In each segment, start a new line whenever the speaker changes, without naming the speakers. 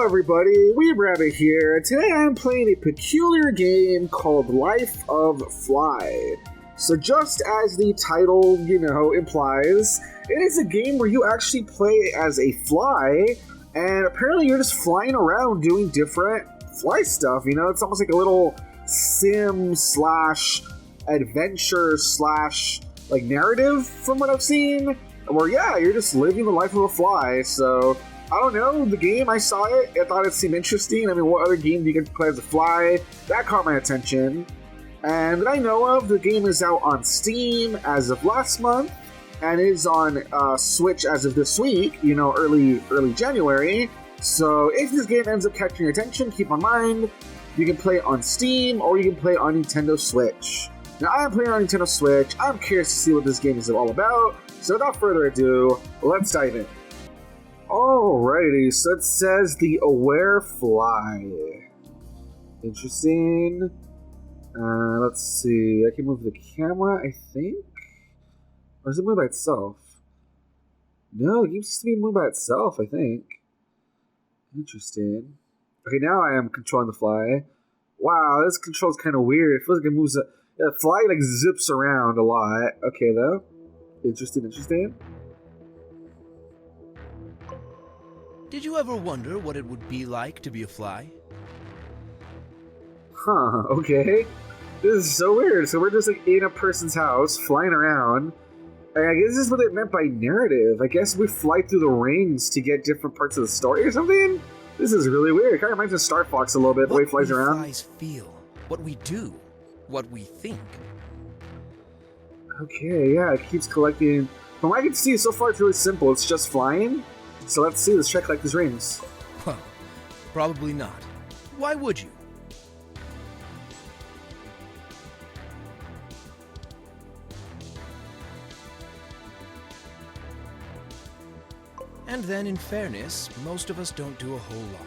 everybody, Weeb Rabbit here, and today I'm playing a peculiar game called Life of Fly. So just as the title, implies, it is a game where you actually play as a fly, and apparently you're just flying around doing different fly stuff, It's almost like a little sim slash adventure slash narrative from what I've seen, where you're just living the life of a fly, so I don't know, the game, I saw it, I thought it seemed interesting. I mean, what other game do you get to play as a fly? That caught my attention. And that I know of, the game is out on Steam as of last month, and is on Switch as of this week, early January. So if this game ends up catching your attention, keep in mind, you can play it on Steam, or you can play it on Nintendo Switch. Now, I am playing on Nintendo Switch. I'm curious to see what this game is all about. So without further ado, let's dive in. Alrighty, so it says the Aware Fly. Interesting. Let's see. I can move the camera, I think? Or does it move by itself? No, it seems to be moving by itself, I think. Interesting. Okay, now I am controlling the fly. Wow, this control's kind of weird. It feels like it moves... the fly, zips around a lot. Okay, though. Interesting.
Did you ever wonder what it would be like to be a fly?
Huh, okay. This is so weird. So we're just in a person's house, flying around. And I guess this is what it meant by narrative. I guess we fly through the rings to get different parts of the story or something? This is really weird. It kind of reminds me of Star Fox a little bit, the way it flies around.
What we flies feel, what we do, what we think.
Okay, yeah, it keeps collecting. From what I can see, so far it's really simple. It's just flying. So let's see, let's check these rings.
Well, probably not. Why would you? And then, in fairness, most of us don't do a whole lot.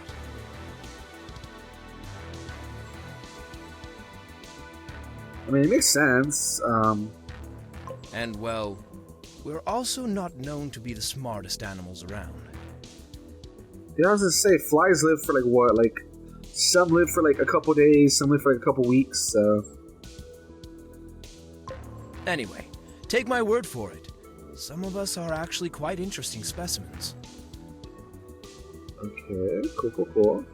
I mean, it makes sense.
And, well, we're also not known to be the smartest animals around.
Yeah, I was gonna say, flies live for some live for a couple days, some live for a couple weeks, so...
Anyway, take my word for it. Some of us are actually quite interesting specimens.
Okay, cool.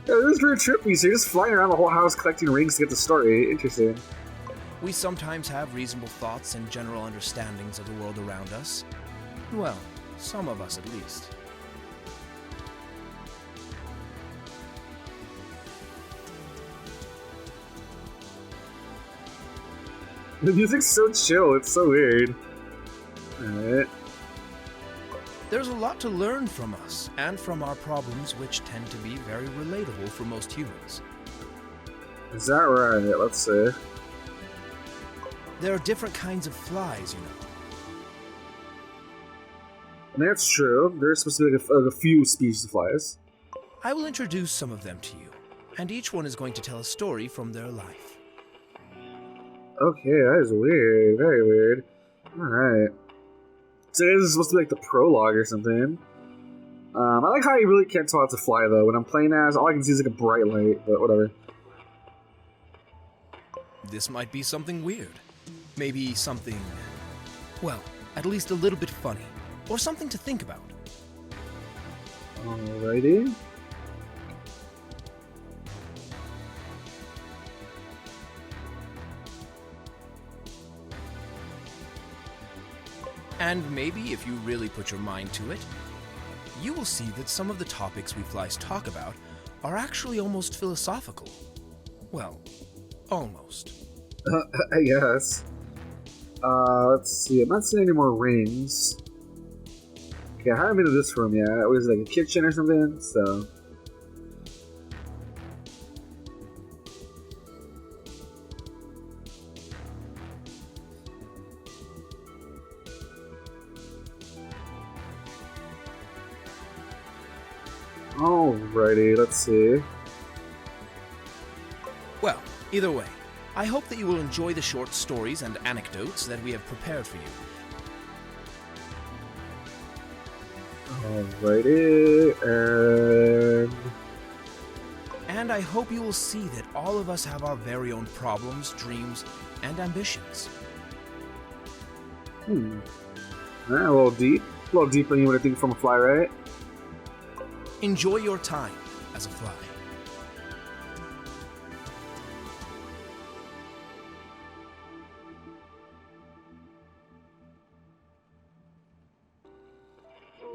Yeah, this is very trippy, so you're just flying around the whole house collecting rings to get the story. Interesting.
We sometimes have reasonable thoughts and general understandings of the world around us. Well, some of us at least.
The music's so chill, it's so weird. Alright.
There's a lot to learn from us, and from our problems, which tend to be very relatable for most humans.
Is that right? Let's see.
There are different kinds of flies,
I mean, that's true. There's supposed to be a few species of flies.
I will introduce some of them to you, and each one is going to tell a story from their life.
Okay, that is weird. Very weird. Alright. So this is supposed to be the prologue or something. I like how you really can't tell it's a fly, though. When I'm playing as, all I can see is a bright light, but whatever.
This might be something weird. Maybe something, well, at least a little bit funny. Or something to think about.
Alrighty.
And maybe if you really put your mind to it, you will see that some of the topics we flies talk about are actually almost philosophical. Well, almost.
I guess. Let's see. I'm not seeing any more rings. Okay, I haven't been to this room yet. It was a kitchen or something, so... Alrighty, let's see.
Well, either way, I hope that you will enjoy the short stories and anecdotes that we have prepared for you.
Alrighty,
And I hope you will see that all of us have our very own problems, dreams, and ambitions.
A little deep. A little deeper than you would think from a fly, right?
Enjoy your time as a fly.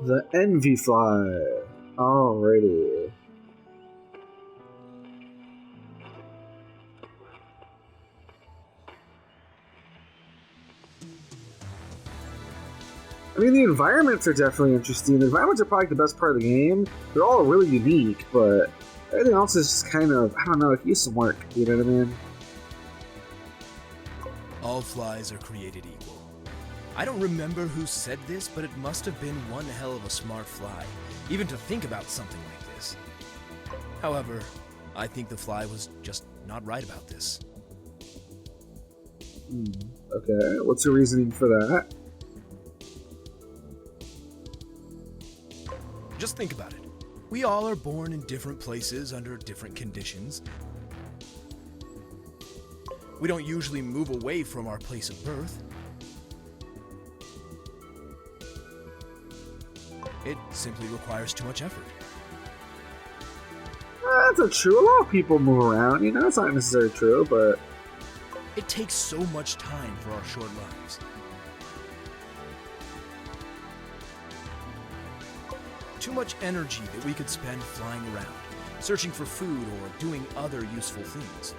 The envy fly. Alrighty. I mean, the environments are definitely interesting. The environments are probably the best part of the game. They're all really unique, but everything else is just kind of, I don't know, it needs some work. You know what I mean?
All flies are created equal. I don't remember who said this, but it must have been one hell of a smart fly, even to think about something like this. However, I think the fly was just not right about this.
Okay, what's your reasoning for that?
Just think about it. We all are born in different places under different conditions. We don't usually move away from our place of birth. It simply requires too much effort.
That's not true. A lot of people move around, you know, it's not necessarily true, but...
It takes so much time for our short lives. Too much energy that we could spend flying around, searching for food or doing other useful things.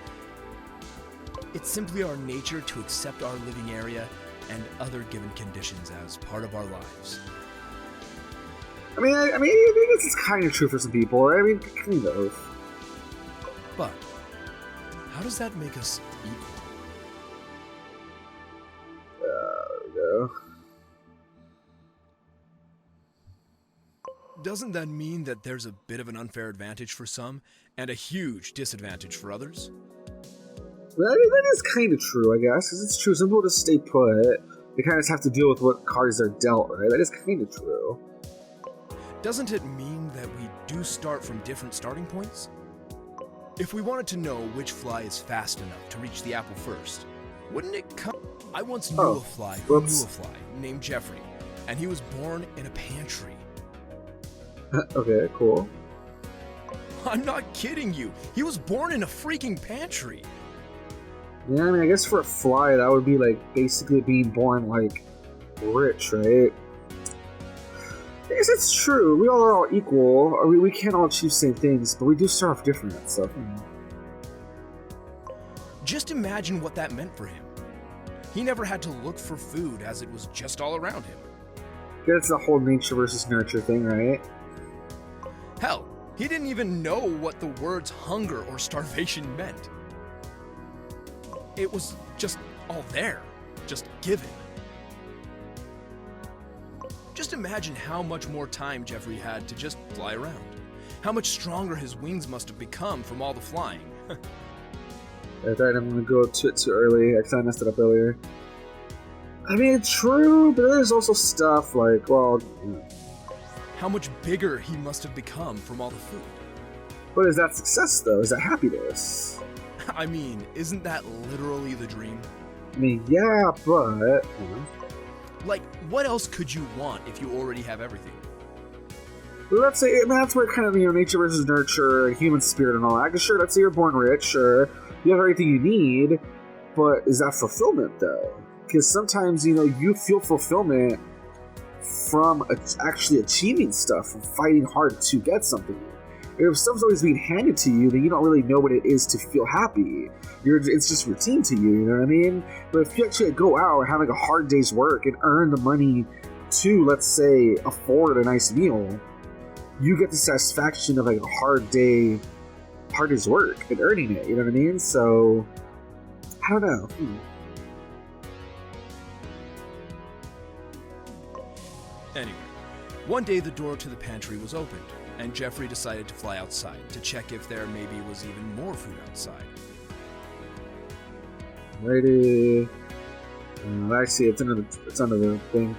It's simply our nature to accept our living area and other given conditions as part of our lives.
I mean, I guess it's kind of true for some people, right? I mean, kind of.
But how does that make us equal?
There we go.
Doesn't that mean that there's a bit of an unfair advantage for some and a huge disadvantage for others?
That is kind of true, I guess, because it's true. Some people just stay put. They kind of just have to deal with what cards they're dealt, right? That is kind of true.
Doesn't it mean that we do start from different starting points? If we wanted to know which fly is fast enough to reach the apple first, wouldn't it come? I once knew a fly who knew a fly named Jeffrey, and he was born in a pantry.
Okay, cool.
I'm not kidding you. He was born in a freaking pantry.
Yeah, I mean, I guess for a fly, that would be like basically being born like rich, right? I guess it's true. We all are all equal. I mean, we can't all achieve the same things, but we do start off different. So,
Just imagine what that meant for him. He never had to look for food as it was just all around him.
it's the whole nature versus nurture thing, right?
Hell, he didn't even know what the words hunger or starvation meant. It was just all there, just given. Just imagine how much more time Jeffrey had to just fly around. How much stronger his wings must have become from all the flying.
I thought I'm gonna go to it too early. I kind of messed it up earlier. I mean, it's true, but there's also stuff like, well...
How much bigger he must have become from all the food.
But is that success, though? Is that happiness?
I mean, isn't that literally the dream?
I mean, yeah, but...
Like, what else could you want if you already have everything?
Well, let's say, I mean, that's where kind of, nature versus nurture and human spirit and all that. Because sure, let's say you're born rich, sure, you have everything you need, but is that fulfillment, though? Because sometimes, you feel fulfillment from actually achieving stuff, from fighting hard to get something. If stuff's always being handed to you, then you don't really know what it is to feel happy. It's just routine to you, you know what I mean? But if you actually go out and have like a hard day's work and earn the money to, let's say, afford a nice meal, you get the satisfaction of like a hard day's work and earning it, you know what I mean? So, I don't know.
Anyway, one day the door to the pantry was opened, and Jeffrey decided to fly outside to check if there maybe was even more food outside.
Ready. I see, it's under the thing.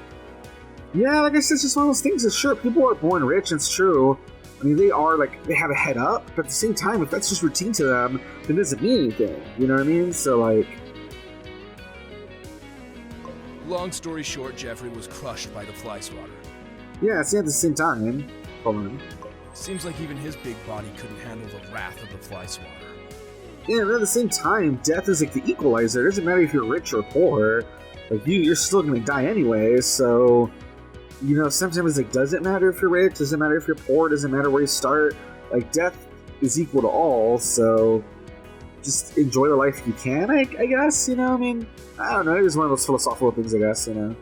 Yeah, like I said, it's just one of those things that sure, people are born rich, it's true. I mean, they are, like, they have a head up, but at the same time, if that's just routine to them, then it doesn't mean anything, you know what I mean? So, like...
Long story short, Jeffrey was crushed by the fly swatter.
Yeah, see, at the same time... Hold on.
Seems like even his big body couldn't handle the wrath of the fly swatter.
Yeah, but at the same time, death is like the equalizer. It doesn't matter if you're rich or poor. Like, you're still gonna die anyway, so... You know, sometimes, like, doesn't matter if you're rich, doesn't matter if you're poor, doesn't matter where you start. Like, death is equal to all, so... Just enjoy the life you can, I guess, you know? I mean, I don't know, it is one of those philosophical things, I guess, you know?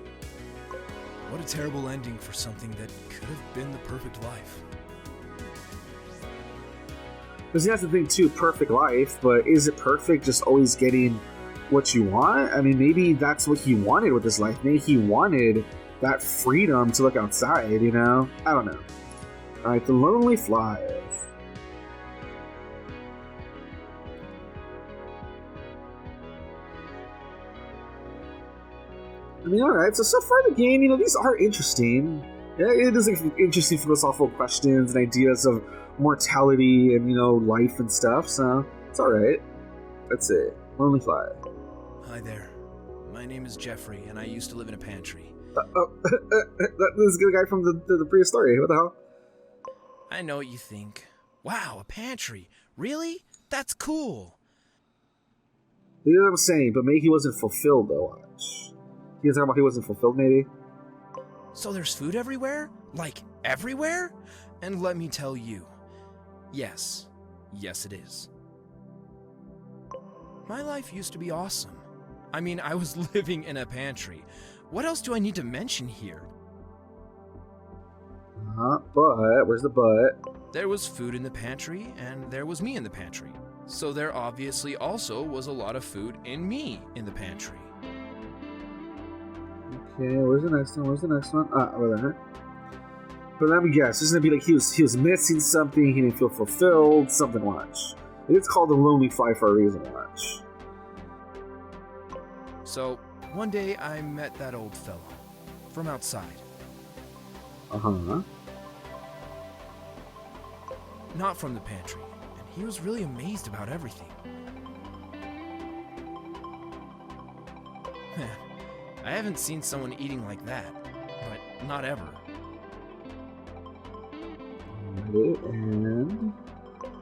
What a terrible ending for something that could have been the perfect life.
Because that's the thing, too, perfect life, but is it perfect just always getting what you want? I mean, maybe that's what he wanted with his life. Maybe he wanted that freedom to look outside, you know? I don't know. Alright, the Lonely Fly. I mean, alright, so far the game, you know, these are interesting. Yeah, it is like interesting philosophical questions and ideas of mortality and, you know, life and stuff, so it's alright. That's it. Lonely Fly.
Hi there. My name is Jeffrey, and I used to live in a pantry.
This is the guy from the previous story. What the hell?
I know what you think. Wow, a pantry. Really? That's cool.
You know what I'm saying, but maybe he wasn't fulfilled, though, watch. You talking about he wasn't fulfilled, maybe?
So there's food everywhere? Like, everywhere? And let me tell you, yes. Yes, it is. My life used to be awesome. I mean, I was living in a pantry. What else do I need to mention here?
But, where's the but?
There was food in the pantry, and there was me in the pantry. So there obviously also was a lot of food in me in the pantry.
Okay, where's the next one? Where's the next one? Over there. But let me guess, it's gonna be like he was missing something, he didn't feel fulfilled, something, watch. It's called the Lonely Fly for a reason, watch.
So, one day I met that old fellow. From outside.
Uh-huh.
Not from the pantry. And he was really amazed about everything. I haven't seen someone eating like that. But not ever.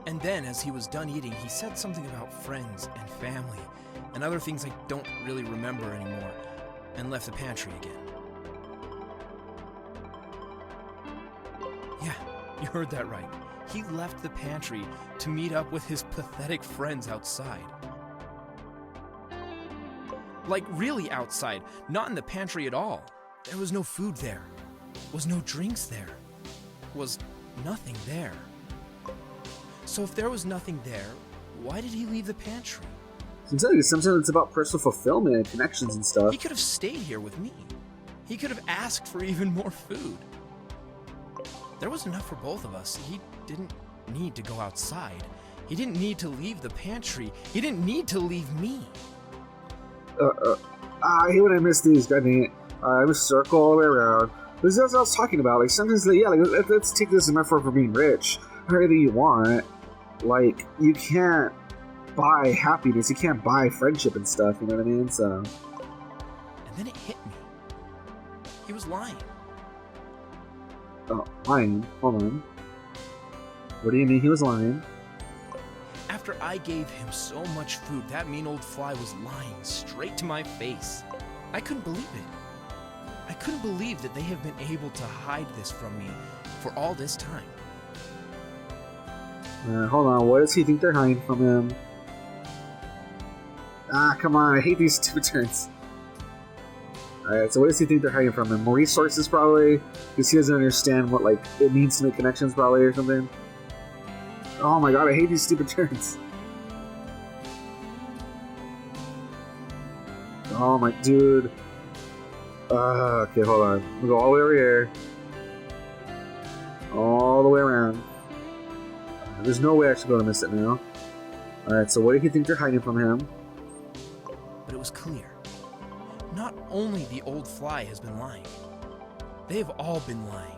And then, as he was done eating, he said something about friends and family and other things I don't really remember anymore, and left the pantry again. Yeah, you heard that right. He left the pantry to meet up with his pathetic friends outside. Like really outside, not in the pantry at all. There was no food there. Was no drinks there. Was nothing there. So if there was nothing there, why did he leave the pantry?
I'm telling you, sometimes it's about personal fulfillment and connections and stuff.
He could have stayed here with me. He could have asked for even more food. There was enough for both of us. He didn't need to go outside. He didn't need to leave the pantry. He didn't need to leave me.
I hate when I miss these, god dang it. I must circle all the way around. This is what I was talking about. Like, sometimes, yeah, like, let's take this as a metaphor for being rich. Everything you want. Like, you can't buy happiness. You can't buy friendship and stuff, you know what I mean? So.
And then it hit me. He was lying.
Oh, lying? Hold on. What do you mean he was lying?
After I gave him so much food, that mean old fly was lying straight to my face. I couldn't believe it. I couldn't believe that they have been able to hide this from me for all this time.
Hold on, what does he think they're hiding from him? Come on, I hate these two turns. Alright, so what does he think they're hiding from him? More resources, probably? Because he doesn't understand what, like, it means to make connections, probably, or something? Oh my god, I hate these stupid turns. Oh my dude. Okay, hold on. We'll go all the way over here. All the way around. There's no way I should be able to miss it now. Alright, so what do you think they're hiding from him?
But it was clear. Not only the old fly has been lying, They have all been lying.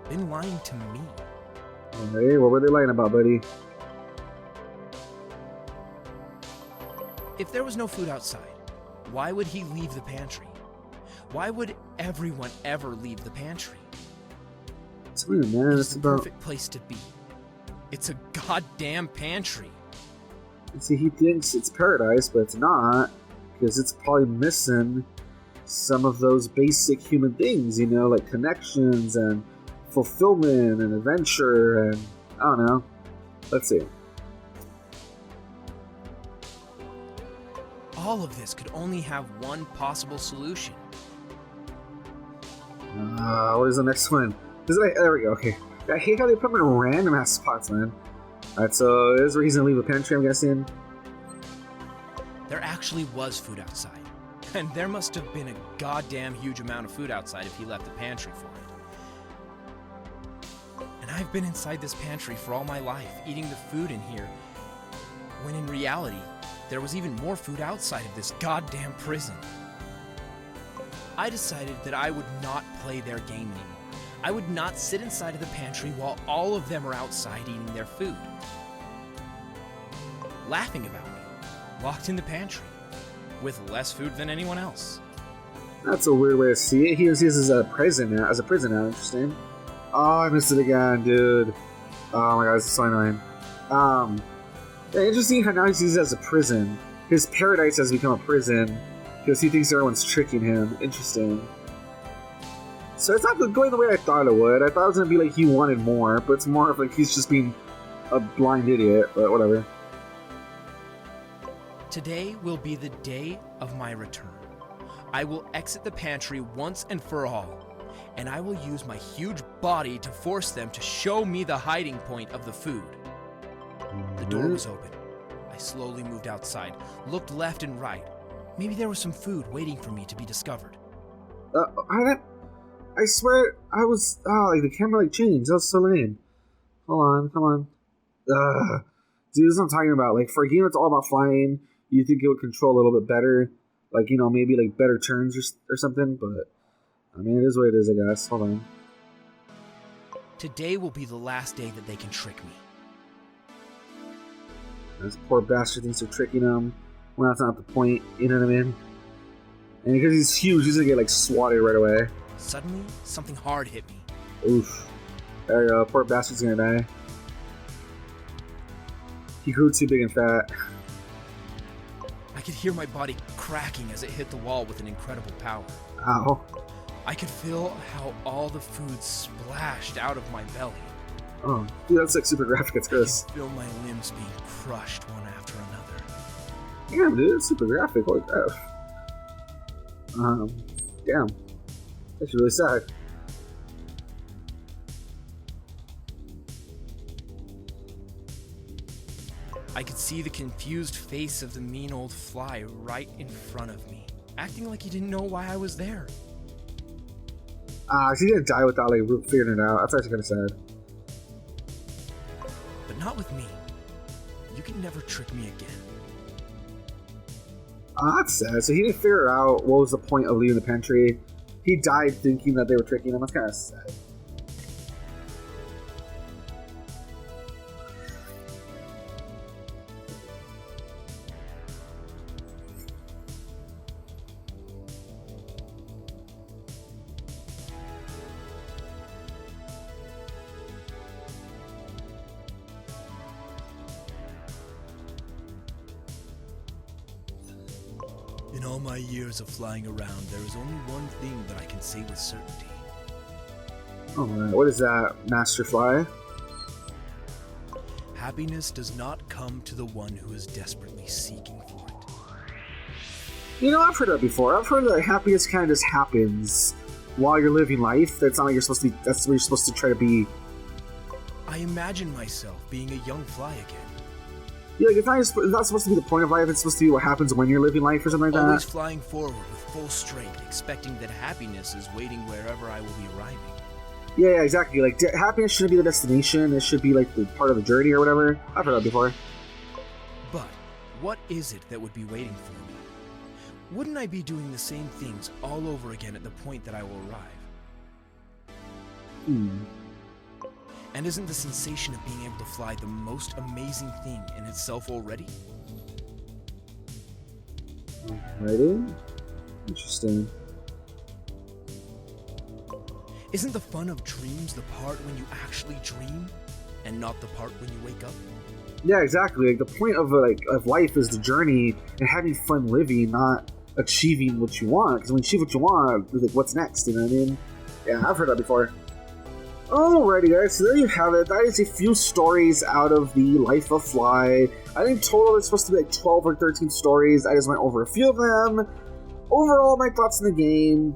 Been lying to me.
Hey, what were they lying about, buddy?
If there was no food outside, why would he leave the pantry? Why would everyone ever leave the pantry?
It's weird, man.
It's the perfect place to be. It's a goddamn pantry.
See, he thinks it's paradise, but it's not, because it's probably missing some of those basic human things, you know, like connections and fulfillment and adventure and I don't know. Let's see.
All of this could only have one possible solution.
What is the next one? There we go, okay. I hate how they put them in random ass spots, man. Alright, so there's a reason to leave the pantry, I'm guessing.
There actually was food outside. And there must have been a goddamn huge amount of food outside if he left the pantry for it. And I've been inside this pantry for all my life, eating the food in here, when in reality, there was even more food outside of this goddamn prison. I decided that I would not play their game anymore. I would not sit inside of the pantry while all of them are outside eating their food. Laughing about me, locked in the pantry, with less food than anyone else.
That's a weird way to see it. He was used as a prison now. Interesting. Oh, I missed it again, dude. Oh my god, this is so annoying. Interesting how now he's used as a prison. His paradise has become a prison because he thinks everyone's tricking him. Interesting. So it's not going the way I thought it would. I thought it was going to be like he wanted more, but it's more of like he's just being a blind idiot, but whatever.
Today will be the day of my return. I will exit the pantry once and for all, and I will use my huge body to force them to show me the hiding point of the food. The door was open. I slowly moved outside, looked left and right. Maybe there was some food waiting for me to be discovered.
I swear, I was... Oh, like the camera like changed. That was so lame. Hold on, come on. Dude, this is what I'm talking about. Like, for a game that's all about flying, you think it would control a little bit better. Like, you know, maybe like better turns or something, but... I mean, it is what it is, I guess. Hold on.
Today will be the last day that they can trick me.
This poor bastard thinks they're tricking him. Well, that's not the point, you know what I mean? And because he's huge, he's gonna get, like, swatted right away.
Suddenly, something hard hit me.
Oof. There you go, poor bastard's gonna die. He grew too big and fat.
I could hear my body cracking as it hit the wall with an incredible power.
Ow.
I could feel how all the food splashed out of my belly.
Oh, dude, that's like super graphic, it's gross.
I could feel my limbs being crushed one after another.
Damn, dude, it's super graphic, holy crap. Damn. That's really sad.
I could see the confused face of the mean old fly right in front of me, acting like he didn't know why I was there.
He didn't die without like figuring it out. That's actually kind of sad.
But not with me. You can never trick me again.
That's sad. So he didn't figure out what was the point of leaving the pantry. He died thinking that they were tricking him. That's kind of sad.
In all my years of flying around, there is only one thing that I can say with certainty.
Alright, what is that, Master Fly?
Happiness does not come to the one who is desperately seeking for it.
You know, I've heard that before. I've heard that happiness kind of just happens while you're living life. That's not like you're supposed to be, that's where you're supposed to try to be.
I imagine myself being a young fly again.
Yeah, like it's not supposed to be the point of life. It's supposed to be what happens when you're living life or something like
Always
that.
flying forward with full strength, expecting that happiness is waiting wherever I will be arriving.
Yeah, exactly. Like, happiness shouldn't be the destination. It should be, like, the part of the journey or whatever. I've heard that before.
But what is it that would be waiting for me? Wouldn't I be doing the same things all over again at the point that I will arrive? And isn't the sensation of being able to fly the most amazing thing in itself already?
Alrighty. Interesting.
Isn't the fun of dreams the part when you actually dream, and not the part when you wake up?
Yeah, exactly. Like the point of life is the journey and having fun living, not achieving what you want. Because when you achieve what you want, it's like, what's next? You know what I mean? Yeah, I've heard that before. Alrighty, guys. So there you have it. That is a few stories out of the Life of Fly. I think total it's supposed to be like 12 or 13 stories. I just went over a few of them. Overall, my thoughts on the game.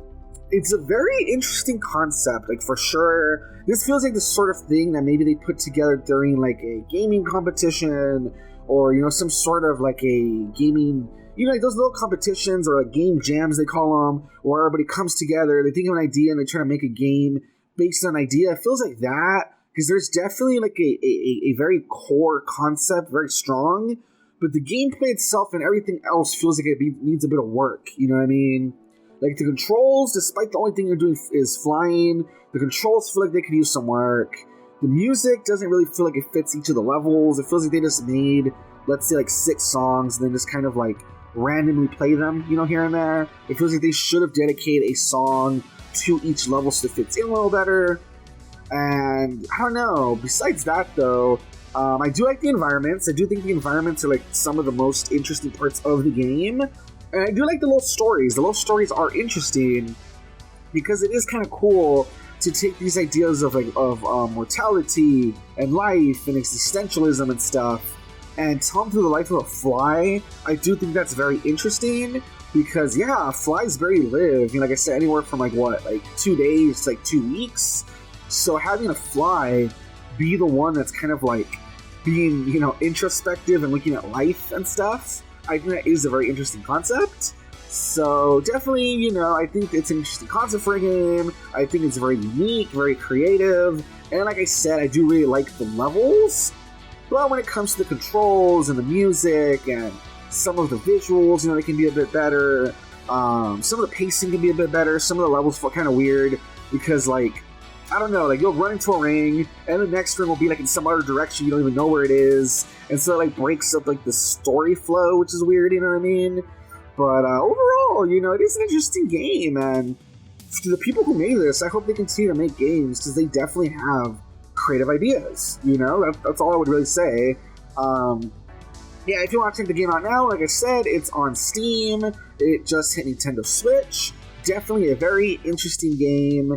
It's a very interesting concept, like for sure. This feels like the sort of thing that maybe they put together during like a gaming competition, or you know, some sort of like a gaming, you know, like those little competitions or like game jams they call them, where everybody comes together, they think of an idea and they try to make a game based on an idea. It feels like that because there's definitely like a very core concept, very strong, but the gameplay itself and everything else feels like it needs a bit of work. You know what I mean? Like, the controls, despite the only thing you're doing is flying, the controls feel like they could use some work. The music doesn't really feel like it fits each of the levels. It feels like they just made, let's say, like 6 songs and then just kind of, like, randomly play them, you know, here and there. It feels like they should have dedicated a song to each level so it fits in a little better. And, I don't know. Besides that, though, I do like the environments. I do think the environments are, like, some of the most interesting parts of the game. And I do like the little stories. The little stories are interesting because it is kind of cool to take these ideas of mortality and life and existentialism and stuff and tell them through the life of a fly. I do think that's very interesting because, yeah, flies barely live. You know, like I said, anywhere from like 2 days to like 2 weeks. So having a fly be the one that's kind of like being, you know, introspective and looking at life and stuff, I think that is a very interesting concept. So definitely, you know, I think it's an interesting concept for a game. I think it's very unique, very creative. And like I said, I do really like the levels. But when it comes to the controls and the music and some of the visuals, you know, they can be a bit better. Some of the pacing can be a bit better. Some of the levels feel kind of weird because, like, I don't know, like, you'll run into a ring, and the next ring will be, like, in some other direction, you don't even know where it is, and so it, like, breaks up, like, the story flow, which is weird, you know what I mean? But, overall, you know, it is an interesting game, and to the people who made this, I hope they continue to make games, because they definitely have creative ideas, you know? That's all I would really say. Yeah, if you want to check the game out now, like I said, it's on Steam, it just hit Nintendo Switch, definitely a very interesting game.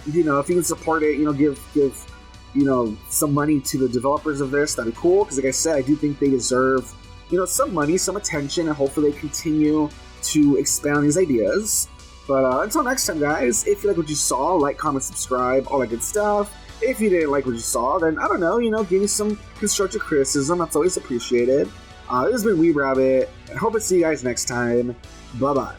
You know, if you can support it, you know, give you know, some money to the developers of this, that'd be cool, because like I said, I do think they deserve, you know, some money, some attention, and hopefully they continue to expand on these ideas. But until next time, guys, if you like what you saw, like, comment, subscribe, all that good stuff. If you didn't like what you saw, then, I don't know, you know, give me some constructive criticism, that's always appreciated. This has been Weeb Rabbit, and hope to see you guys next time. Bye-bye.